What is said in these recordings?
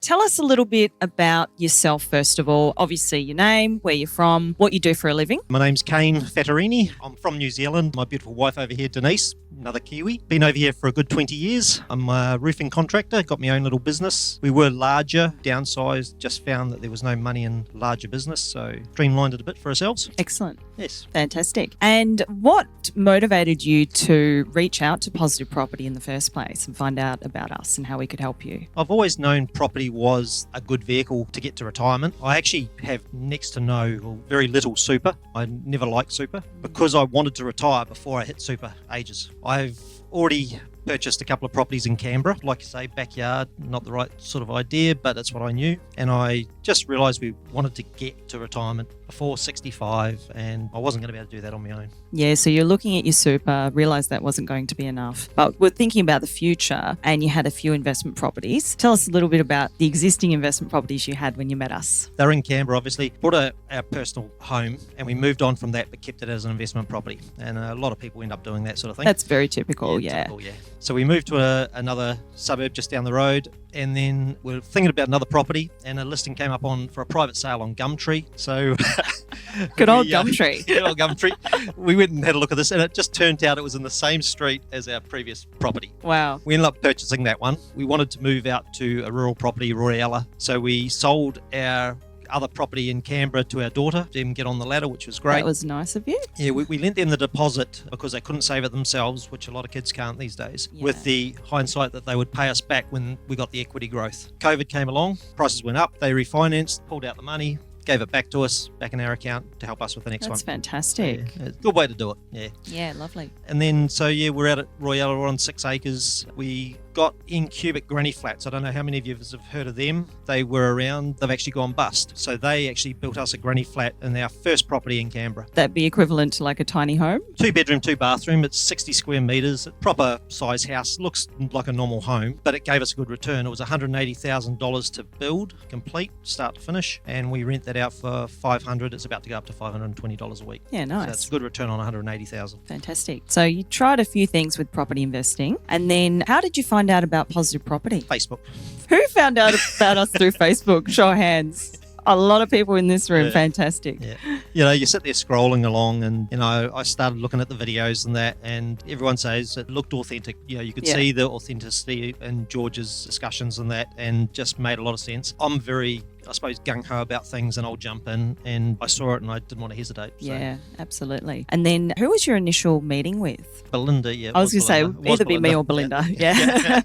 tell us a little bit about yourself, first of all. Obviously, your name, where you're from, what you do for a living. My name's Kane Fattorini. I'm from New Zealand. My beautiful wife over here, Denise, another Kiwi. Been over here for a good 20 years. I'm a roofing contractor, got my own little business. We were larger, downsized, just found that there was no money in larger business, so streamlined it a bit for ourselves. Excellent. Yes. Fantastic. And what motivated you to reach out to Positive Property in the first place and find out about us and how we could help you? I've always known property was a good vehicle to get to retirement. I actually have next to no or very little super. I never liked super because I wanted to retire before I hit super ages. I've already purchased a couple of properties in Canberra. Like you say, backyard, not the right sort of idea, but that's what I knew. And I just realised we wanted to get to retirement before 65, and I wasn't going to be able to do that on my own. Yeah, so you're looking at your super, realised that wasn't going to be enough, but we're thinking about the future and you had a few investment properties. Tell us a little bit about the existing investment properties you had when you met us. They're in Canberra, obviously. Bought our personal home and we moved on from that but kept it as an investment property. And a lot of people end up doing that sort of thing. That's very typical, yeah. Typical, yeah. So we moved to another suburb just down the road, and then we're thinking about another property, and a listing came up for a private sale on Gumtree. So Good old Gumtree. Good old Gumtree. We went and had a look at this, and it just turned out it was in the same street as our previous property. Wow. We ended up purchasing that one. We wanted to move out to a rural property, Royalla. So we sold our other property in Canberra to our daughter, didn't get on the ladder, which was great. That was nice of you. Yeah, we lent them the deposit because they couldn't save it themselves, which a lot of kids can't these days, with the hindsight that they would pay us back when we got the equity growth. COVID came along, prices went up, they refinanced, pulled out the money, gave it back to us, back in our account to help us with the next one. That's fantastic. Yeah, it's a good way to do it, yeah. Yeah, lovely. And then, we're out at Royalla, we're on 6 acres. We got in cubic granny flats. I don't know how many of you have heard of them. They were around, they've actually gone bust. So they actually built us a granny flat in our first property in Canberra. That'd be equivalent to like a tiny home? 2 bedroom, 2 bathroom. It's 60 square metres, proper size house. Looks like a normal home, but it gave us a good return. It was $180,000 to build, complete, start to finish. And we rent that out for $500. It's about to go up to $520 a week. Yeah, nice. So it's a good return on $180,000. Fantastic. So you tried a few things with property investing, and then how did you find out about Positive Property? Facebook. Who found out about us through Facebook? Show of hands. A lot of people in this room. Yeah. Fantastic. Yeah. You sit there scrolling along and, I started looking at the videos and that, and everyone says it looked authentic. You could see the authenticity in George's discussions and that, and just made a lot of sense. I'm very, I suppose, gung-ho about things, and I'll jump in, and I saw it and I didn't want to hesitate. So. Yeah, absolutely. And then who was your initial meeting with? Belinda, yeah. I was going to say, either be me or Belinda. Yeah.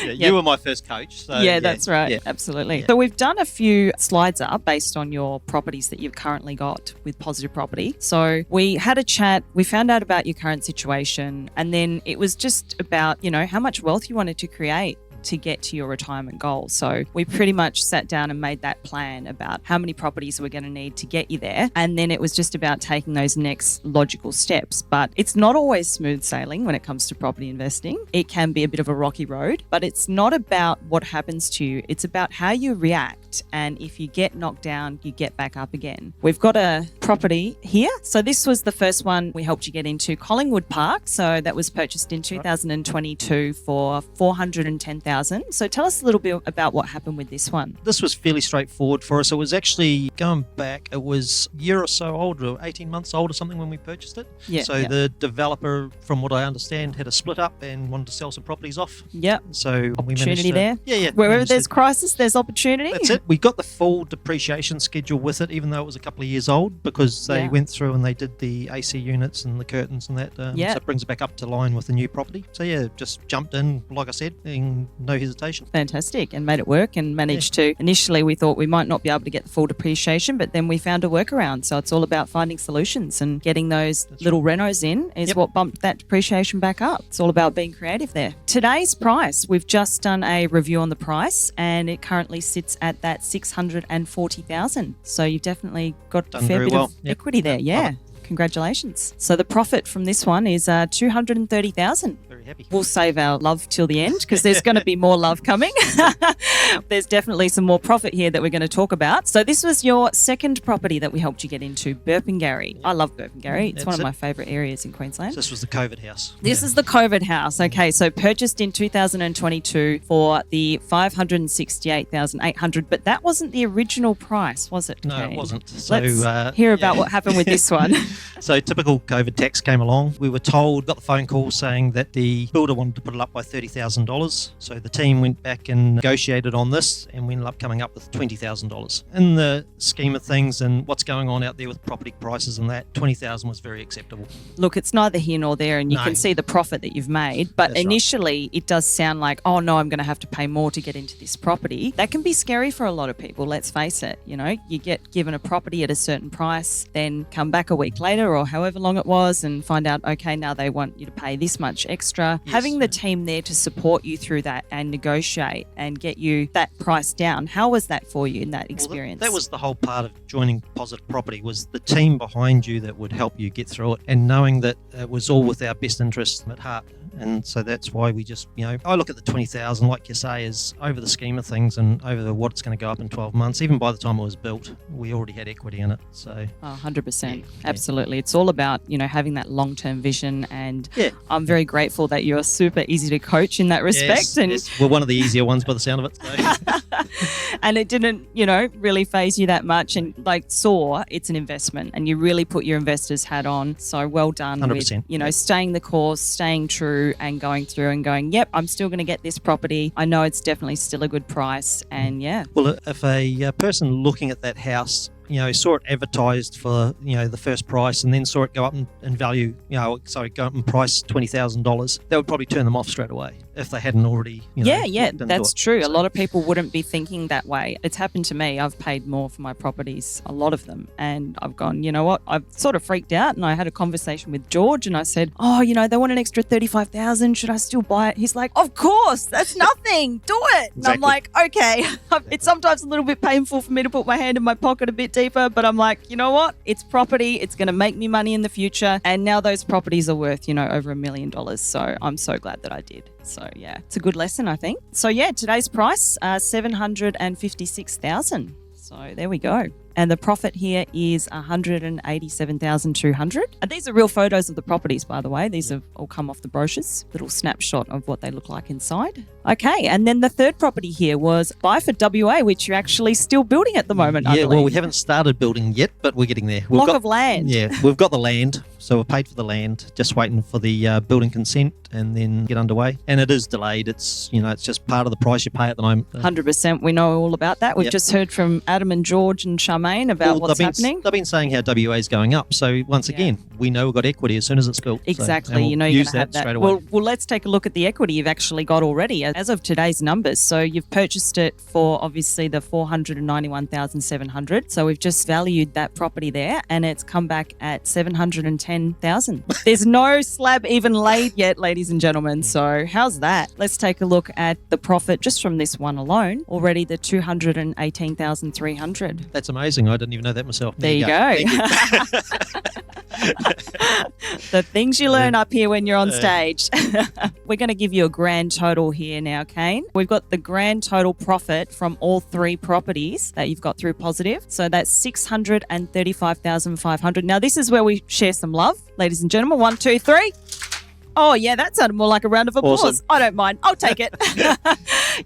You were my first coach. So, that's right. Yeah. Absolutely. So we've done a few slides up based on your properties that you've currently got with Positive Property. So we had a chat, we found out about your current situation, and then it was just about, how much wealth you wanted to create to get to your retirement goal. So we pretty much sat down and made that plan about how many properties we're going to need to get you there. And then it was just about taking those next logical steps. But it's not always smooth sailing when it comes to property investing. It can be a bit of a rocky road, but it's not about what happens to you. It's about how you react. And if you get knocked down, you get back up again. We've got a property here. So this was the first one we helped you get into, Collingwood Park. So that was purchased in 2022 for $410,000. So tell us a little bit about what happened with this one. This was fairly straightforward for us. It was actually going back, it was a year or so old, or 18 months old or something when we purchased it. The developer, from what I understand, had a split up and wanted to sell some properties off. Yep. So opportunity there. Yeah. Wherever there's crisis, there's opportunity. That's it. We got the full depreciation schedule with it, even though it was a couple of years old, because they went through and they did the AC units and the curtains and that. So it brings it back up to line with the new property. So just jumped in, like I said, and no hesitation. Fantastic. And made it work and managed to. Initially we thought we might not be able to get the full depreciation, but then we found a workaround. So it's all about finding solutions, and getting those little renos in is what bumped that depreciation back up. It's all about being creative there. Today's price, we've just done a review on the price, and it currently sits at that $640,000. So you've definitely got a fair bit of equity there. Yeah. Congratulations. So the profit from this one is 230,000. Very happy. We'll save our love till the end because there's going to be more love coming. There's definitely some more profit here that we're going to talk about. So this was your second property that we helped you get into, Burpengary. I love Burpengary. It's one of my favourite areas in Queensland. So this was the COVID house. This is the COVID house. Okay, so purchased in 2022 for the 568,800, but that wasn't the original price, was it? No, Kane? it wasn't. So Let's hear about what happened with this one. So typical COVID tax came along. We were told, got the phone call saying that the builder wanted to put it up by $30,000. So the team went back and negotiated on this, and we ended up coming up with $20,000. In the scheme of things and what's going on out there with property prices and that, $20,000 was very acceptable. Look, it's neither here nor there, and you can see the profit that you've made. But That's initially, it does sound like, oh no, I'm going to have to pay more to get into this property. That can be scary for a lot of people. Let's face it. You know, you get given a property at a certain price, then come back a week later or however long it was, and find out, okay, now they want you to pay this much extra. Yes. Having the team there to support you through that and negotiate and get you that price down. How was that for you in that experience? Well, that was the whole part of joining Positive Property, was the team behind you that would help you get through it, and knowing that it was all with our best interest at heart. And so that's why we just, I look at the 20,000, like you say, as over the scheme of things and over what it's going to go up in 12 months. Even by the time it was built, we already had equity in it. So 100%. Absolutely. It's all about, having that long-term vision. And I'm very grateful that you're super easy to coach in that respect. Yes. We're one of the easier ones by the sound of it. So. And it didn't, really phase you that much. And it's an investment, and you really put your investor's hat on. So well done 100%. with, staying the course, staying true, and going through and going, yep, I'm still going to get this property. I know it's definitely still a good price. And Well, if a person looking at that house, saw it advertised for, the first price, and then saw it go up in value, go up in price $20,000, that would probably turn them off straight away if they hadn't already, that's true. A lot of people wouldn't be thinking that way. It's happened to me. I've paid more for my properties, a lot of them, and I've gone, you know what? I've sort of freaked out, and I had a conversation with George, and I said, they want an extra $35,000. Should I still buy it? He's like, of course, that's nothing. Do it. Exactly. And I'm like, okay. It's sometimes a little bit painful for me to put my hand in my pocket a bit deeper, but I'm like, you know what? It's property. It's going to make me money in the future. And now those properties are worth, over $1 million. So I'm so glad that I did. So it's a good lesson, I think. So today's price, $756,000. So there we go. And the profit here is $187,200. And these are real photos of the properties, by the way. These have all come off the brochures. Little snapshot of what they look like inside. Okay, and then the third property here was Byford, WA, which you're actually still building at the moment, I believe. Well, we haven't started building yet, but we're getting there. Block of land. Yeah, we've got the land. So we've paid for the land, just waiting for the building consent and then get underway. And it is delayed. It's, it's just part of the price you pay at the moment. 100%. We know all about that. We've just heard from Adam and George and Charmaine about what's happening. They've been saying how WA is going up. So once again, we know we've got equity as soon as it's built. Exactly. So, you're going to have that. Straight away. Well, let's take a look at the equity you've actually got already as of today's numbers. So you've purchased it for obviously the $491,700. So we've just valued that property there, and it's come back at $710,000. There's no slab even laid yet, ladies and gentlemen. So how's that? Let's take a look at the profit just from this one alone. Already the $218,300. That's amazing. I didn't even know that myself. There you go. The things you learn up here when you're on stage. We're going to give you a grand total here now, Kane. We've got the grand total profit from all three properties that you've got through Positive. So that's $635,500. Now, this is where we share some love, ladies and gentlemen. 1, 2, 3. Oh, yeah, that sounded more like a round of applause. Awesome. I don't mind. I'll take it.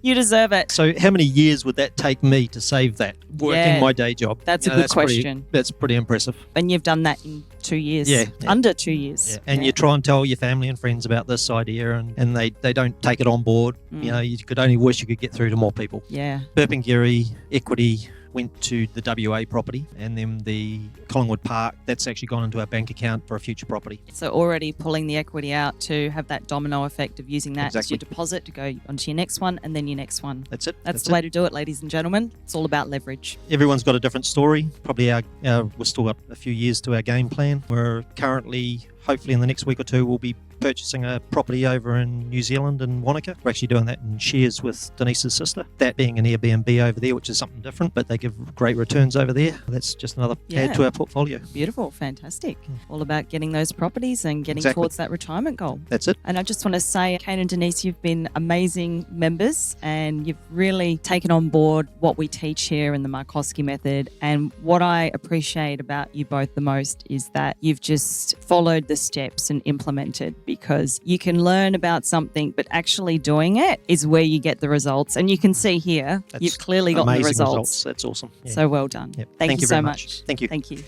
You deserve it. So how many years would that take me to save that, working my day job? That's a good question. That's pretty impressive. And you've done that in 2 years. Yeah. Under 2 years. Yeah. And you try and tell your family and friends about this idea, and they don't take it on board. You could only wish you could get through to more people. Yeah. Burpengary, equity went to the WA property, and then the Collingwood Park, that's actually gone into our bank account for a future property. So already pulling the equity out to have that domino effect of using that as your deposit to go onto your next one and then your next one. That's it. That's the way to do it, ladies and gentlemen. It's all about leverage. Everyone's got a different story. Probably we've still got a few years to our game plan. We're currently, hopefully in the next week or two, we'll be purchasing a property over in New Zealand in Wanaka. We're actually doing that in shares with Denise's sister. That being an Airbnb over there, which is something different, but they give great returns over there. That's just another add to our portfolio. Beautiful. Fantastic. All about getting those properties and getting towards that retirement goal. That's it. And I just want to say, Kane and Denise, you've been amazing members and you've really taken on board what we teach here in the Markowski method. And what I appreciate about you both the most is that you've just followed the steps and implemented, because you can learn about something, but actually doing it is where you get the results. And you can see here, you've clearly gotten the results. That's awesome. Yeah. So well done. Yep. Thank you so very much. Thank you. Thank you.